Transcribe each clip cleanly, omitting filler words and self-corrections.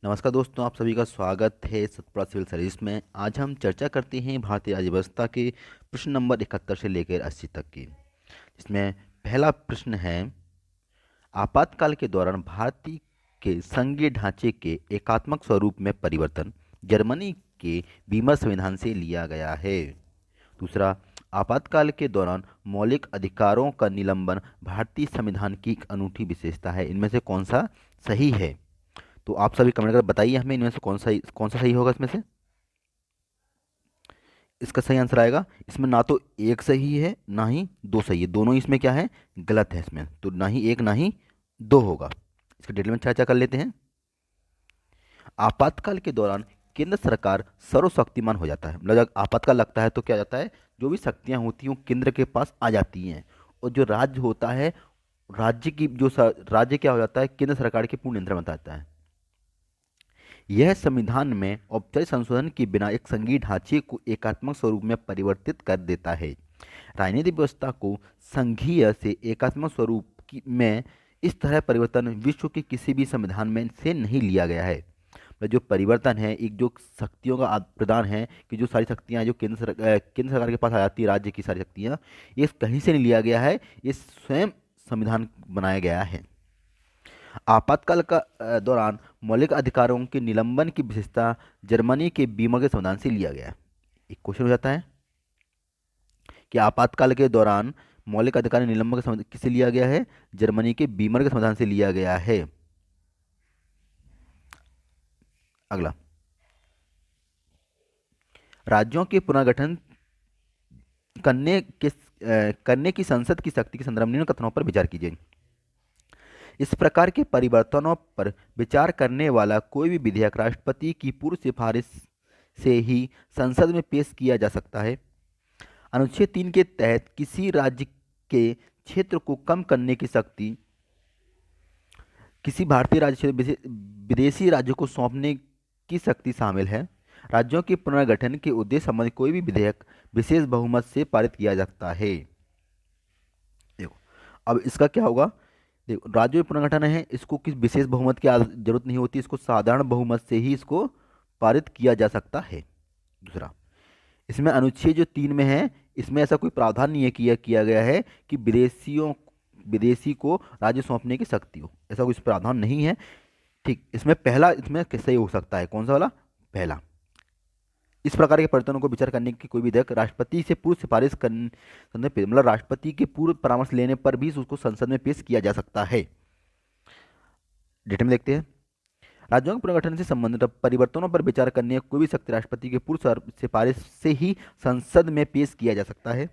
नमस्कार दोस्तों, आप सभी का स्वागत है सतपुरा सिविल सर्विस में। आज हम चर्चा करते हैं भारतीय राज्य व्यवस्था के प्रश्न नंबर 71 से लेकर 80 तक की, जिसमें पहला प्रश्न है, आपातकाल के दौरान भारतीय के संघीय ढांचे के एकात्मक स्वरूप में परिवर्तन जर्मनी के वीमर संविधान से लिया गया है। दूसरा, आपातकाल के दौरान मौलिक अधिकारों का निलंबन भारतीय संविधान की एक अनूठी विशेषता है। इनमें से कौन सा सही है? तो आप सभी कमेंट कर बताइए हमें, इनमें से कौन सा सही होगा इसमें से। इसका सही आंसर आएगा, इसमें ना तो एक सही है ना ही दो सही है, दोनों इसमें क्या है, गलत है। इसमें तो ना ही एक ना ही दो होगा। इसका डिटेल में चर्चा कर लेते हैं। आपातकाल के दौरान केंद्र सरकार सर्वशक्तिमान हो जाता है। मतलब जब आपातकाल लगता है तो क्या हो जाता है, जो भी शक्तियां होती हैं वो केंद्र के पास आ जाती हैं, और जो राज्य होता है, राज्य क्या हो जाता है, केंद्र सरकार के पूर्ण नियंत्रण में आता है। यह संविधान में औपचारिक संशोधन के बिना एक संघीय ढांचे को एकात्मक स्वरूप में परिवर्तित कर देता है। राजनीतिक व्यवस्था को संघीय से एकात्मक स्वरूप में इस तरह परिवर्तन विश्व के किसी भी संविधान में से नहीं लिया गया है। मतलब जो परिवर्तन है, एक जो शक्तियों का प्रदान है कि जो सारी शक्तियां हैं जो केंद्र सरकार के पास आ जाती है, राज्य की सारी शक्तियां, ये कहीं से नहीं लिया गया है, ये स्वयं संविधान बनाया गया है। आपातकाल का दौरान मौलिक अधिकारों के निलंबन की विशेषता जर्मनी के बीमर के संविधान से लिया गया है। एक क्वेश्चन हो जाता है कि आपातकाल के दौरान मौलिक अधिकार निलंबन का संविधान किससे लिया गया है? जर्मनी के बीमर के संविधान से लिया गया है। अगला, राज्यों के पुनर्गठन करने की संसद की शक्ति के संदर्भ में निम्न कथनों पर विचार कीजिए। इस प्रकार के परिवर्तनों पर विचार करने वाला कोई भी विधेयक राष्ट्रपति की पूर्व सिफारिश से ही संसद में पेश किया जा सकता है। अनुच्छेद 3 के तहत किसी राज्य के क्षेत्र को कम करने की शक्ति किसी भारतीय राज्य क्षेत्र विदेशी राज्य को सौंपने की शक्ति शामिल है। राज्यों के पुनर्गठन के उद्देश्य संबंधी कोई भी विधेयक विशेष बहुमत से पारित किया जा सकता है। देखो, अब इसका क्या होगा, देखो राज्य में पुनर्गठन है, इसको किस विशेष बहुमत की जरूरत नहीं होती, इसको साधारण बहुमत से ही इसको पारित किया जा सकता है। दूसरा, इसमें अनुच्छेद जो 3 में है, इसमें ऐसा कोई प्रावधान नहीं है किया गया है कि विदेशी को राज्य सौंपने की शक्ति हो, ऐसा कोई प्रावधान नहीं है। ठीक, इसमें पहला इसमें सही हो सकता है, कौन सा वाला? पहला। इस प्रकार के परिवर्तनों को विचार करने की कोई विधेयक राष्ट्रपति से पूर्व सिफारिश करने, मतलब राष्ट्रपति के पूर्व परामर्श लेने पर भी उसको संसद में पेश किया जा सकता है। डिटेल में देखते हैं। राज्यों के पुनर्गठन से संबंधित परिवर्तनों पर विचार करने की कोई भी शक्ति राष्ट्रपति के पूर्व सिफारिश से ही संसद में पेश किया जा सकता है।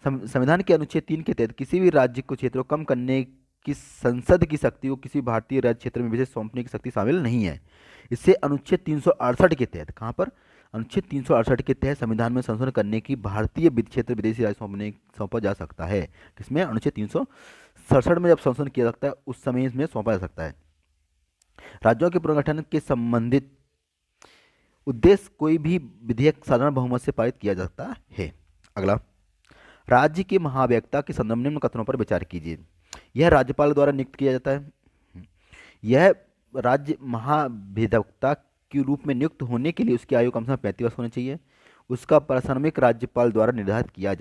संविधान के अनुच्छेद 3 के तहत किसी भी राज्य को क्षेत्र को कम करने की संसद की शक्ति को किसी भारतीय राज्य क्षेत्र में विशेष सौंपने की शक्ति शामिल नहीं है। इससे अनुच्छेद 368 के तहत, कहाँ पर? अनुच्छेद 368 के तहत संविधान में संशोधन करने की भारतीय क्षेत्र विदेशी राज्य सौंपा जा सकता है। किसमें? अनुच्छेद 367 में जब संशोधन किया जाता है उस समय इसमें सौंपा जा सकता है। राज्यों के पुनर्गठन के संबंधित उद्देश्य कोई भी विधेयक साधारण बहुमत से पारित किया जा सकता है। अगला, राज्य के महाव्यक्ता के संदर्भ में निम्न कथनों पर विचार कीजिए। यह राज्यपाल द्वारा नियुक्त किया जाता है। यह राज्य महाभिधक्ता के रूप में नियुक्त होने के लिए उसकी आयु कम से कम 35 वर्ष होनी चाहिए। उसका प्राथमिक राज्यपाल द्वारा निर्धारित किया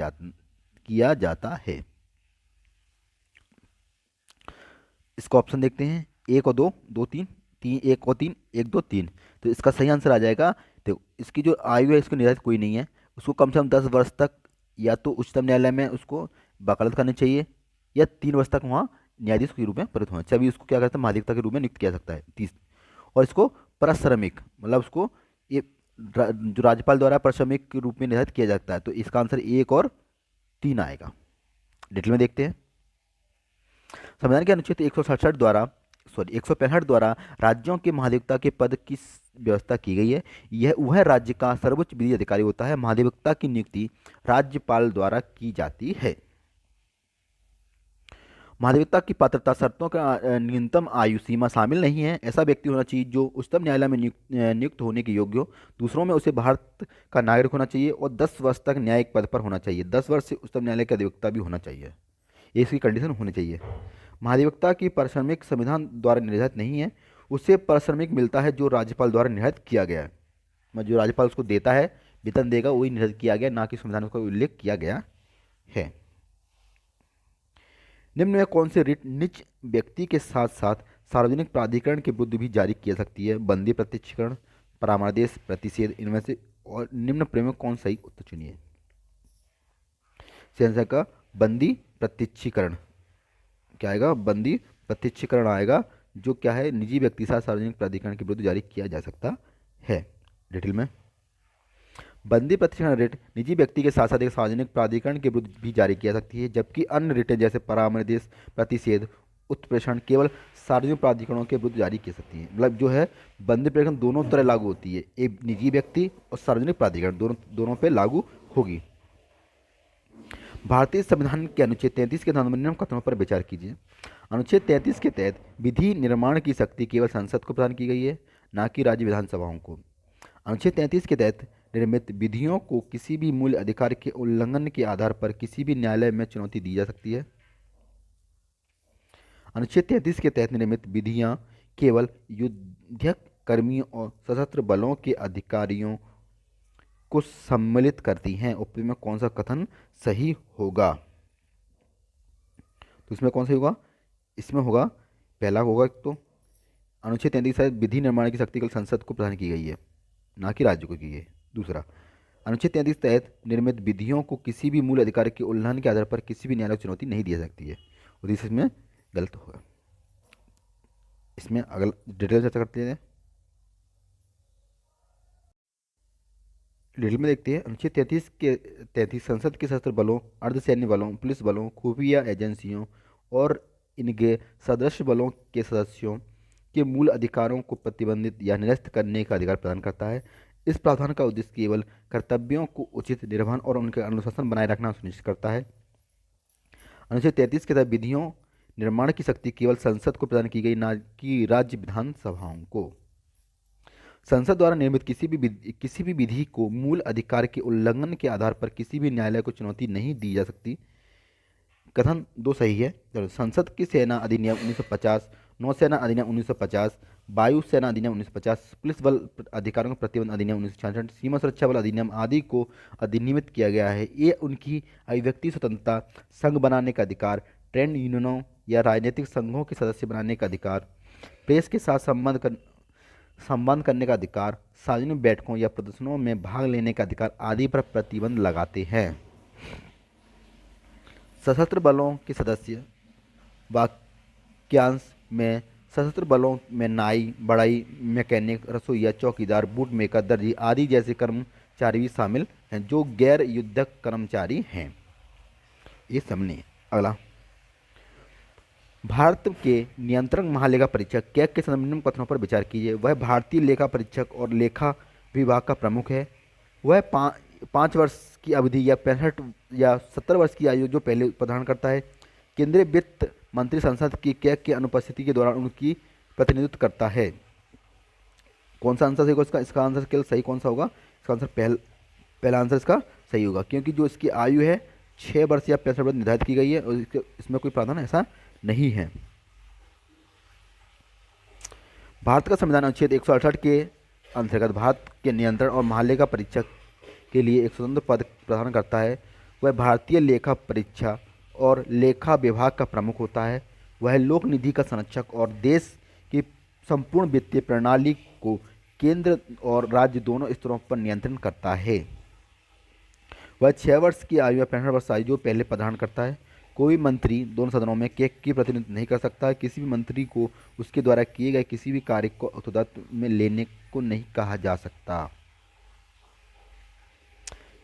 जाता है। इसको ऑप्शन देखते हैं, 1 और 2, 2 3, 3 1 और 3, 1 2 3। तो इसका सही आंसर आ जाएगा। देखो, इसकी जो आयु है इसको निर्धारित कोई नहीं है, उसको कम से कम 10 वर्ष तक या तो उच्चतम न्यायालय में उसको वकालत करनी चाहिए, या 3 वर्ष तक वहाँ न्यायाधीश के रूप में प्रयुक्त होना चाहिए। अभी उसको क्या करते हैं, महाधिवक्ता के रूप में नियुक्त किया सकता है 30। और इसको प्रश्रमिक, मतलब उसको ये जो राज्यपाल द्वारा प्रश्रमिक के रूप में निर्धारित किया जाता है। तो इसका आंसर 1 और 3 आएगा। डिटेल में देखते हैं। संविधान के अनुच्छेद 165 द्वारा राज्यों के महाधिवक्ता के पद की व्यवस्था की गई है। यह वह राज्य का सर्वोच्च विधि अधिकारी होता है। महाधिवक्ता की नियुक्ति राज्यपाल द्वारा की जाती है। महाधिवक्ता की पात्रता शर्तों का न्यूनतम आयु सीमा शामिल नहीं है। ऐसा व्यक्ति होना चाहिए जो उच्चतम न्यायालय में नियुक्त होने के योग्य हो। दूसरों में उसे भारत का नागरिक होना चाहिए और 10 वर्ष तक न्यायिक पद पर होना चाहिए। 10 वर्ष से उच्चतम न्यायालय का अधिवक्ता भी होना चाहिए, ये इसकी कंडीशन होनी चाहिए। महाधिवक्ता की पारिश्रमिक संविधान द्वारा निर्धारित नहीं है, उसे पारिश्रमिक मिलता है जो राज्यपाल द्वारा निर्धारित किया गया है। जो राज्यपाल उसको देता है, वेतन देगा, वही निर्धारित किया गया, ना कि संविधान में उसका उल्लेख किया गया है। निम्न में कौन सी रिट निज व्यक्ति के साथ साथ सार्वजनिक प्राधिकरण के विरुद्ध भी जारी की जा सकती है? बंदी, प्रत्यक्षीकरण, परामर्श, प्रतिषेध। इनमें से और निम्न प्रमेय कौन सही उत्तर चुनिए? आंसर का बंदी प्रत्यक्षीकरण क्या आएगा? बंदी प्रत्यक्षीकरण आएगा, जो क्या है, निजी व्यक्ति के साथ सार्वजनिक प्राधिकरण के विरुद्ध जारी किया जा सकता है। डिटेल में बंदी प्रतिक्षण रिट निजी व्यक्ति के साथ साथ एक सार्वजनिक प्राधिकरण के विरुद्ध भी जारी की जा सकती है, जबकि अन्य रिटें जैसे परामर्श, प्रतिषेध, उत्प्रेषण केवल सार्वजनिक प्राधिकरणों के विरुद्ध जारी की सकती है। मतलब जो है बंदी प्रतिक्षण दोनों तरह लागू होती है, एक निजी व्यक्ति और सार्वजनिक प्राधिकरण दोनों पे लागू होगी। भारतीय संविधान के अनुच्छेद 33 के निम्न कथनों पर विचार कीजिए। अनुच्छेद 33 के तहत विधि निर्माण की शक्ति केवल संसद को प्रदान की गई है, ना कि राज्य विधानसभाओं को। अनुच्छेद 33 के तहत निर्मित विधियों को किसी भी मूल अधिकार के उल्लंघन के आधार पर किसी भी न्यायालय में चुनौती दी जा सकती है। अनुच्छेद 33 के तहत निर्मित विधियां केवल युद्धक कर्मियों और सशस्त्र बलों के अधिकारियों को सम्मिलित करती हैं। उपयुक्त में कौन सा कथन सही होगा? तो इसमें कौन सही होगा? इसमें होगा पहला होगा तो अनुच्छेद 33 के तहत विधि निर्माण की शक्ति केवल संसद को प्रदान की गई है, ना कि राज्य को की गई है। दूसरा, अनुच्छेद 33 तहत निर्मित विधियों को किसी भी मूल अधिकार के उल्लंघन के आधार पर किसी भी न्यायालय को चुनौती नहीं दी जा सकती है। और इसमें गलत होगा। इसमें अगला डिटेल चर्चा करते हैं। डिटेल में देखते हैं। अनुच्छेद 33 संसद के सशस्त्र बलों, अर्धसैन्य बलों, पुलिस बलों, खुफिया एजेंसियों और इनके सदस्य बलों के सदस्यों के मूल अधिकारों को प्रतिबंधित या निरस्त करने का अधिकार प्रदान करता है। इस प्रावधान का उद्देश्य केवल कर्तव्यों को उचित निर्वहन और उनके अनुशासन बनाए रखना सुनिश्चित करता है। अनुच्छेद 33 के तहत विधियों निर्माण की शक्ति केवल संसद को प्रदान की गई, ना कि राज्य विधानसभाओं को। संसद द्वारा निर्मित किसी भी विधि को मूल अधिकार के उल्लंघन के आधार पर किसी भी न्यायालय को चुनौती नहीं दी जा सकती। कथन दो सही है। चलो, संसद की सेना अधिनियम 1950, नौसेना अधिनियम 1950, वायु सेना अधिनियम 1950, पुलिस बल अधिकारों का प्रतिबंध अधिनियम 1966, सीमा सुरक्षा बल अधिनियम आदि को अधिनियमित किया गया है। ये उनकी अभिव्यक्ति स्वतंत्रता, संघ बनाने का अधिकार, ट्रेड यूनियनों या राजनीतिक संघों के सदस्य बनाने का अधिकार, प्रेस के साथ संबंध करने का अधिकार, सार्वजनिक बैठकों या प्रदर्शनों में भाग लेने का अधिकार आदि पर प्रतिबंध लगाते हैं। सशस्त्र बलों के सदस्य वाक्यांश में सशस्त्र बलों में नाई, बढ़ई, मैकेनिक, रसोइया, चौकीदार, बूट मेकर, दर्जी आदि जैसे कर्मचारी भी शामिल हैं, जो गैर युद्धक कर्मचारी हैं। ये समझिए। अगला, भारत के नियंत्रक महालेखा परीक्षक कैग के निम्न कथनों पर विचार कीजिए। वह भारतीय लेखा परीक्षक और लेखा विभाग का प्रमुख है। वह 5 वर्ष की अवधि या 65 या 70 वर्ष की आयु जो पहले प्रदान करता है। केंद्रीय वित्त मंत्री संसद की कैग की अनुपस्थिति के दौरान उनकी प्रतिनिधित्व करता है। कौन सा आंसर सही होगा? इसका आंसर केवल सही कौन सा होगा? इसका आंसर पहला आंसर इसका सही होगा, क्योंकि जो इसकी आयु है 6 वर्ष या 65 वर्ष निर्धारित की गई है और इसमें कोई प्रावधान ऐसा नहीं है। भारत का संविधान अनुच्छेद 168 के अंतर्गत भारत के नियंत्रण और महालेखा परीक्षक के लिए एक स्वतंत्र पद प्रदान करता है। वह भारतीय लेखा परीक्षा और लेखा विभाग का प्रमुख होता है। वह लोक निधि का संरक्षक और देश की संपूर्ण वित्तीय प्रणाली को केंद्र और राज्य दोनों स्तरों पर नियंत्रण करता है। वह 6 वर्ष की आयु या 65 वर्ष आयु जो पहले प्रदान करता है। कोई मंत्री दोनों सदनों में कैग की प्रतिनिधित्व नहीं कर सकता। किसी भी मंत्री को उसके द्वारा किए गए किसी भी कार्य को उत्तरदायित्व में लेने को नहीं कहा जा सकता।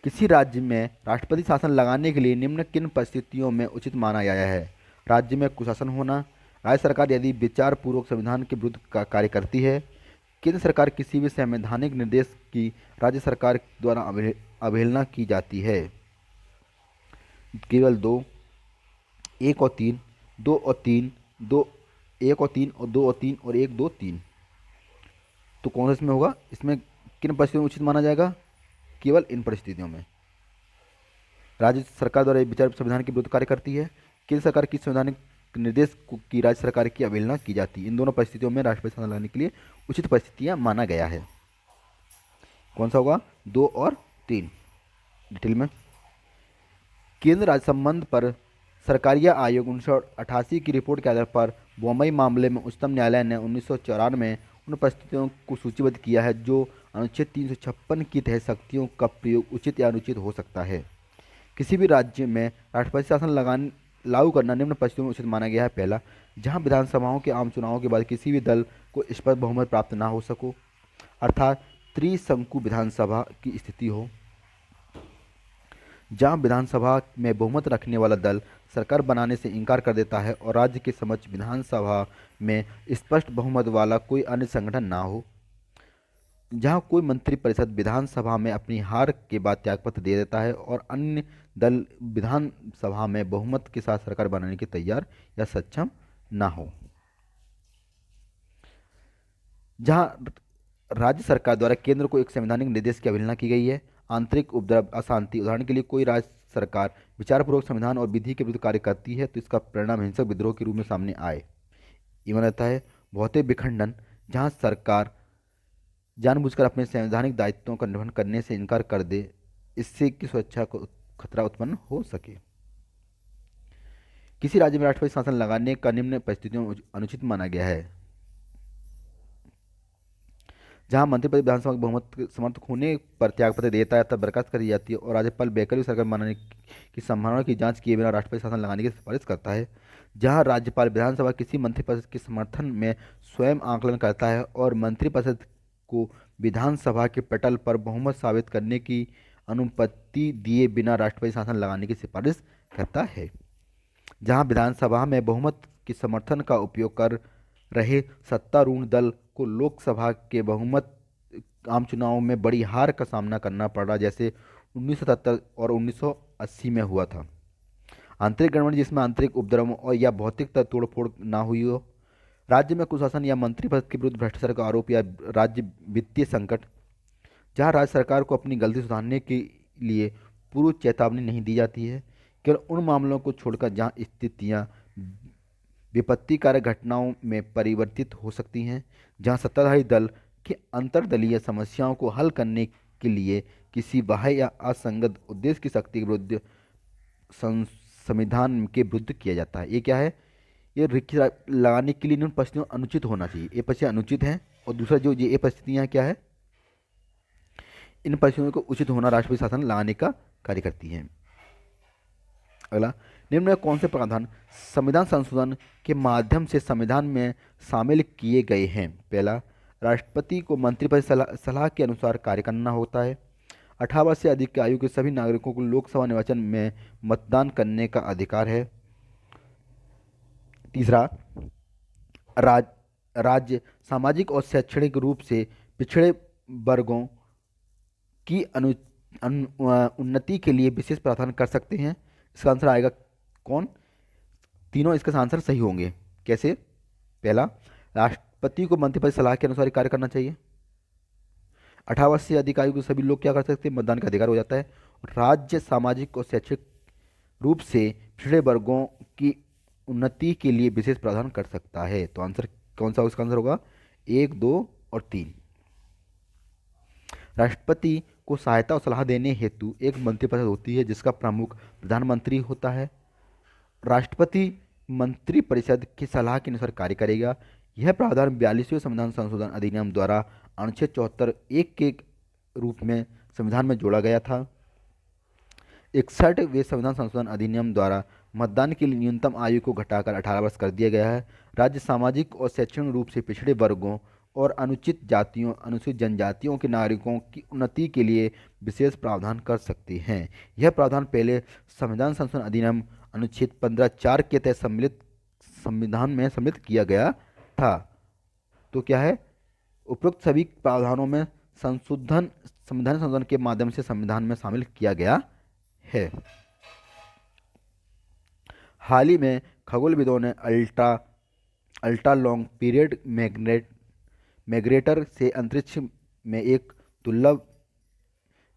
किसी राज्य में राष्ट्रपति शासन लगाने के लिए निम्न किन परिस्थितियों में उचित माना गया है? राज्य में कुशासन होना, राज्य सरकार यदि विचार पूर्वक संविधान के विरुद्ध कार्य करती है, केंद्र सरकार किसी भी संवैधानिक निर्देश की राज्य सरकार द्वारा अवहेलना की जाती है। केवल 2, 1 और 3, 2 और 3, 2, 1 और 3 और 2 और 3 और 1, 2, 3। तो कौन सा इसमें होगा? इसमें किन परिस्थितियों में उचित माना जाएगा? केवल इन परिस्थितियों में राज्य सरकार द्वारा विचार संविधान के विरुद्ध कार्य करती है, केंद्र सरकार की संवैधानिक निर्देश की राज्य सरकार की अवहेलना की जाती है। इन दोनों परिस्थितियों में राष्ट्रपति शासन लगाने के लिए उचित परिस्थितियां माना गया है। कौन सा होगा? 2 और 3 डिटेल में। केंद्र राज्य संबंध पर सरकारिया आयोग 1988 की रिपोर्ट के आधार पर बम्बई मामले में उच्चतम न्यायालय ने 1994 में उन परिस्थितियों को सूचीबद्ध किया है जो अनुच्छेद 356 के तहत शक्तियों का प्रयोग उचित या अनुचित हो सकता है। किसी भी राज्य में राष्ट्रपति शासन लगान लागू करना निम्न परिस्थितियों में उचित माना गया है। पहला, जहां विधानसभाओं के आम चुनावों के बाद किसी भी दल को स्पष्ट बहुमत प्राप्त ना हो सको, अर्थात त्रिशंकु विधानसभा की स्थिति हो, जहां विधानसभा में बहुमत रखने वाला दल सरकार बनाने से इनकार कर देता है और राज्य के समक्ष विधानसभा में स्पष्ट बहुमत वाला कोई अन्य संगठन ना हो, जहां कोई मंत्रिपरिषद विधानसभा में अपनी हार के बाद त्यागपत्र दे देता है और अन्य दल विधानसभा में बहुमत के साथ सरकार बनाने के तैयार या सक्षम ना हो, जहां राज्य सरकार द्वारा केंद्र को एक संवैधानिक निर्देश की अवहेलना की गई है, आंतरिक उपद्रव, अशांति, उदाहरण के लिए कोई राज्य सरकार विचारपूर्वक संविधान और विधि के विरुद्ध कार्य करती है तो इसका परिणाम हिंसक विद्रोह के रूप में सामने आए। इवन रहता है भौतिक विखंडन, जहां सरकार जानबूझकर अपने संवैधानिक दायित्वों का निर्वहन करने से इनकार कर दे, इससे कि सुरक्षा को खतरा उत्पन्न हो सके। किसी राज्य में राष्ट्रपति शासन लगाने का निम्न परिस्थितियों में अनुचित माना गया है, जहां मंत्रिपरिषद विधानसभा के बहुमत के समर्थक होने पर त्यागपत्र देता है तब बर्खास्त कर दी जाती है और राज्यपाल वैकल्पिक सरकार बनाने की संभावना की जांच किए बिना राष्ट्रपति शासन लगाने की सिफारिश करता है, जहां राज्यपाल विधानसभा किसी मंत्रिपरिषद के समर्थन में स्वयं आकलन करता है और मंत्रिपरिषद को विधानसभा के पटल पर बहुमत साबित करने की अनुमति दिए बिना राष्ट्रपति शासन लगाने की सिफारिश करता है, जहां विधानसभा में बहुमत के समर्थन का उपयोग कर रहे सत्तारूढ़ दल को लोकसभा के बहुमत आम चुनाव में बड़ी हार का सामना करना पड़ा, जैसे 1977 और 1980 में हुआ था। आंतरिक गड़बड़ी, जिसमें आंतरिक उपद्रव और या भौतिक तोड़फोड़ ना हुई हो, राज्य में कुशासन या मंत्रिपरिषद के विरुद्ध भ्रष्टाचार का आरोप या राज्य वित्तीय संकट, जहां राज्य सरकार को अपनी गलती सुधारने के लिए पूर्व चेतावनी नहीं दी जाती है, केवल उन मामलों को छोड़कर जहां स्थितियां विपत्तिकारक घटनाओं में परिवर्तित हो सकती हैं, जहां सत्ताधारी दल की अंतर्दलीय समस्याओं को हल करने के लिए किसी बाह्य या असंगत उद्देश्य की शक्ति के विरुद्ध संविधान के विरुद्ध किया जाता है। ये क्या है? ये रिक्ति लगाने के लिए इन परिस्थितियों अनुचित होना चाहिए, ये परिस्थितियाँ अनुचित हैं। और दूसरा जो ये परिस्थितियाँ क्या है, इन परिस्थितियों को उचित होना राष्ट्रपति शासन लगाने का कार्य करती हैं। अगला, निम्न में कौन से प्रावधान संविधान संशोधन के माध्यम से संविधान में शामिल किए गए हैं? पहला, राष्ट्रपति को मंत्रिपरिषद सलाह के अनुसार कार्य करना होता है। 18 वर्ष से अधिक की आयु के सभी नागरिकों को लोकसभा निर्वाचन में मतदान करने का अधिकार है। तीसरा, राज्य सामाजिक और शैक्षणिक रूप से पिछड़े वर्गों की उन्नति के लिए विशेष प्रावधान कर सकते हैं। इसका आंसर आएगा कौन? तीनों इसका आंसर सही होंगे। कैसे? पहला, राष्ट्रपति को मंत्रिपरिषद सलाह के अनुसार कार्य करना चाहिए। 18 वर्ष से अधिक आयु के सभी लोग क्या कर सकते हैं? मतदान का अधिकार हो जाता है। राज्य सामाजिक और शैक्षिक रूप से पिछड़े वर्गों की उन्नति के लिए विशेष प्रावधान कर सकता है। तो आंसर कौन सा इसका आंसर होगा? 1, 2 और 3। राष्ट्रपति को सहायता और सलाह देने हेतु एक मंत्रिपरिषद होती है जिसका प्रमुख प्रधानमंत्री होता है। राष्ट्रपति मंत्रिपरिषद की सलाह के अनुसार कार्य करेगा। यह प्रावधान 42वें संविधान संशोधन अधिनियम द्वारा अनुच्छेद 74(1) के रूप में संविधान में जोड़ा गया था। 61वें संविधान संशोधन अधिनियम द्वारा मतदान के लिए न्यूनतम आयु को घटाकर 18 वर्ष कर दिया गया है। राज्य सामाजिक और शैक्षणिक रूप से पिछड़े वर्गों और अनुचित जातियों, अनुसूचित जनजातियों के नागरिकों की उन्नति के लिए विशेष प्रावधान कर सकते हैं। यह प्रावधान पहले संविधान संशोधन अधिनियम अनुच्छेद 15(4) के तहत सम्मिलित संविधान में सम्मिलित किया गया था। तो क्या है? उपरोक्त सभी प्रावधानों में संशोधन संविधान संशोधन के माध्यम से संविधान में शामिल किया गया है। हाल ही में खगोलविदों ने अल्ट्रा लॉन्ग पीरियड मैग्नेटर से अंतरिक्ष में एक दुर्लभ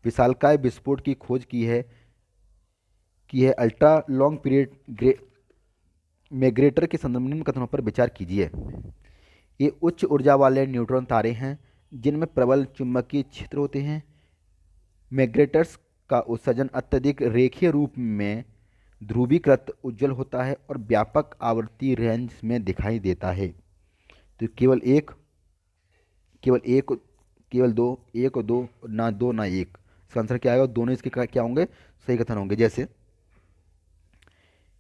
विशालकाय विस्फोट की खोज की है। अल्ट्रा लॉन्ग पीरियड मैग्रेटर के संदर्भ में निम्न कथनों पर विचार कीजिए। ये उच्च ऊर्जा वाले न्यूट्रॉन तारे हैं जिनमें प्रबल चुंबकीय क्षेत्र होते हैं। मैग्रेटर्स का उत्सर्जन अत्यधिक रेखीय रूप में ध्रुवीकृत उज्ज्वल होता है और व्यापक आवर्ती रेंज में दिखाई देता है। तो केवल एक केवल दो, एक और दो ना एक, इसका आंसर क्या आएगा? दोनों इसके क्या होंगे? सही कथन होंगे। जैसे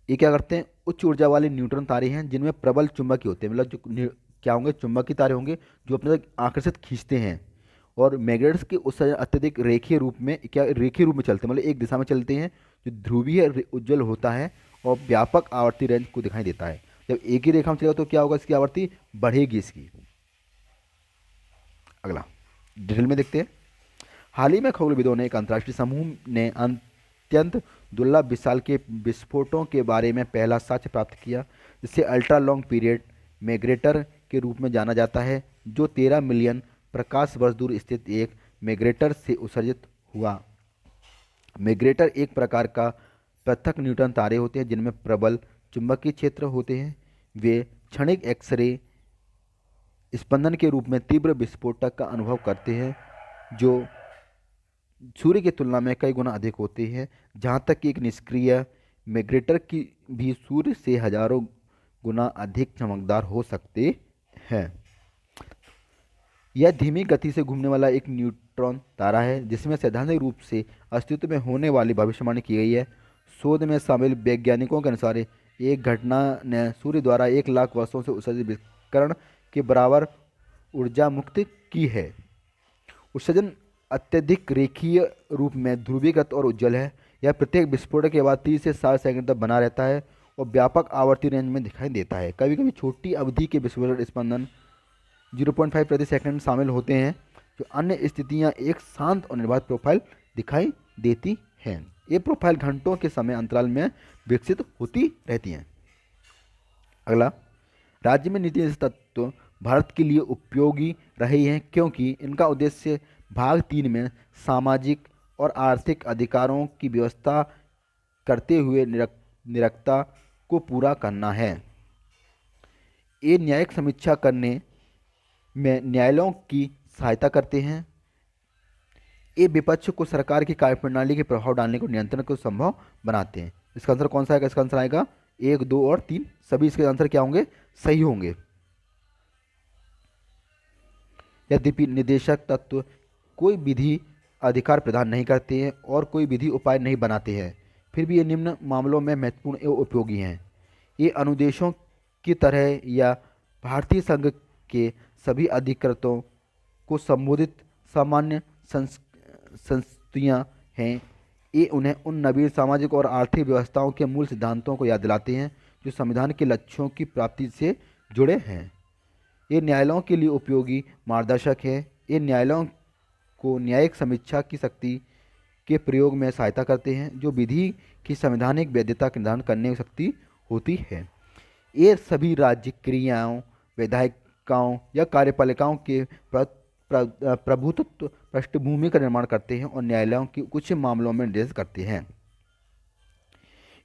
ये क्या करते हैं, उच्च ऊर्जा वाले न्यूट्रॉन तारे हैं जिनमें प्रबल चुंबकीय होते हैं, मतलब जो क्या होंगे, चुंबकीय तारे होंगे जो अपने तक आकर्षित खींचते हैं। और मैग्नेट्स के उत्सर्जन अत्यधिक रेखीय रूप में, क्या रेखीय रूप में चलते हैं, मतलब एक दिशा में चलते हैं, जो ध्रुवीय उज्ज्वल होता है और व्यापक आवर्ती रेंज को दिखाई देता है। जब एक ही रेखा में चलेगा तो क्या होगा, इसकी आवर्ती बढ़ेगी इसकी। अगला डिटेल में देखते हैं। हाल ही में खगोलविदों ने एक अंतर्राष्ट्रीय समूह ने अत्यंत दुर्लभ विशाल के विस्फोटों के बारे में पहला साक्ष्य प्राप्त किया, जिसे अल्ट्रा लॉन्ग पीरियड मैग्रेटर के रूप में जाना जाता है, जो 13 मिलियन प्रकाश वर्ष दूर स्थित एक मैग्रेटर से उत्सर्जित हुआ। मैग्रेटर एक प्रकार का पृथक न्यूट्रॉन तारे होते हैं जिनमें प्रबल चुंबकीय क्षेत्र होते हैं। वे क्षणिक एक्सरे स्पंदन के रूप में तीव्र विस्फोटक का अनुभव करते हैं, जो सूर्य की तुलना में कई गुना अधिक होते हैं। जहाँ तक कि एक निष्क्रिय मैग्रेटर की भी सूर्य से हजारों गुना अधिक चमकदार हो सकते हैं। यह धीमी गति से घूमने वाला एक न्यूट्रॉन तारा है जिसमें सैद्धांतिक रूप से अस्तित्व में होने वाली भविष्यवाणी की गई है। शोध में शामिल वैज्ञानिकों के अनुसार एक घटना ने सूर्य द्वारा 1 लाख वर्षों से उत्सर्जित विकिरण के बराबर ऊर्जा मुक्त की है। उत्सर्जन अत्यधिक रेखीय रूप में ध्रुवीकृत और उज्ज्वल है। यह प्रत्येक विस्फोट के बाद 30 से 60 सेकंड तक बना रहता है और व्यापक आवर्ती रेंज में दिखाई देता है। कभी कभी छोटी अवधि के विस्फोट स्पंदन 0.5 प्रति सेकंड शामिल होते हैं, जो अन्य स्थितियां एक शांत और निर्बाध प्रोफाइल दिखाई देती हैं। ये प्रोफाइल घंटों के समय अंतराल में विकसित होती रहती हैं। अगला, राज्य में नीति तत्व भारत के लिए उपयोगी रहे हैं क्योंकि इनका उद्देश्य भाग 3 में सामाजिक और आर्थिक अधिकारों की व्यवस्था करते हुए निरंतरता को पूरा करना है। ये न्यायिक समीक्षा करने में न्यायालयों की सहायता करते हैं। ये विपक्ष को सरकार की कार्यप्रणाली के प्रभाव डालने को नियंत्रण को संभव बनाते हैं। इसका आंसर कौन सा आएगा? इसका आंसर आएगा 1, 2 और 3, सभी इसके आंसर क्या होंगे? सही होंगे। यद्यपि निदेशक तत्व कोई विधि अधिकार प्रदान नहीं करते हैं और कोई विधि उपाय नहीं बनाते हैं, फिर भी ये निम्न मामलों में महत्वपूर्ण एवं उपयोगी हैं। ये अनुदेशों की तरह या भारतीय संघ के सभी अधिकृतों को संबोधित सामान्य संस्तुतियाँ हैं। ये उन्हें उन नवीन सामाजिक और आर्थिक व्यवस्थाओं के मूल सिद्धांतों को याद दिलाते हैं जो संविधान के लक्ष्यों की प्राप्ति से जुड़े हैं। ये न्यायालयों के लिए उपयोगी मार्गदर्शक है। ये न्यायालयों को न्यायिक समीक्षा की शक्ति के प्रयोग में सहायता करते हैं, जो विधि की संवैधानिक वैधता का निर्धारण करने की शक्ति होती है। ये सभी राज्य क्रियाओं, विधायिकाओं या कार्यपालिकाओं के प्रभुत्व पृष्ठभूमि का निर्माण करते हैं और न्यायालयों के कुछ मामलों में निर्देश करते हैं।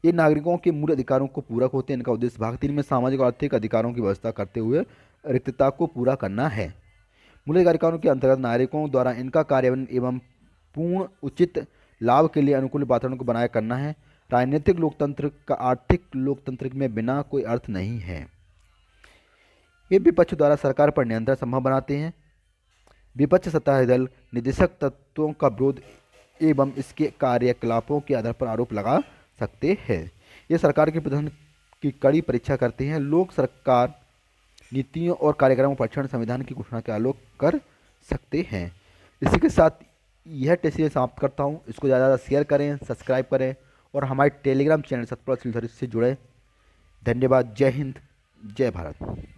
ये नागरिकों के मूल अधिकारों को पूरक होते हैं। इनका उद्देश्य भाग 3 में सामाजिक और आर्थिक अधिकारों की व्यवस्था करते हुए रिक्तता को पूरा करना है। मूल अधिकारों के अंतर्गत नागरिकों द्वारा इनका कार्यान्वयन एवं पूर्ण उचित लाभ के लिए अनुकूल वातावरण को बनाए करना है। राजनीतिक लोकतंत्र का आर्थिक लोकतंत्र में बिना कोई अर्थ नहीं है। ये विपक्ष द्वारा सरकार पर नियंत्रण संभव बनाते हैं। विपक्ष सत्ताधारी दल निदेशक तत्वों का विरोध एवं इसके कार्यकलापों के आधार पर आरोप लगा सकते हैं। ये सरकार के प्रदर्शन की कड़ी परीक्षा करते हैं। लोग सरकार नीतियों और कार्यक्रमों पर परीक्षण संविधान की घोषणा के आलोक कर सकते हैं। इसी के साथ यह टेस्ट सीरीज समाप्त करता हूँ। इसको ज़्यादा शेयर करें, सब्सक्राइब करें और हमारे टेलीग्राम चैनल सतपाल सर्विस से जुड़े। धन्यवाद। जय हिंद, जय भारत।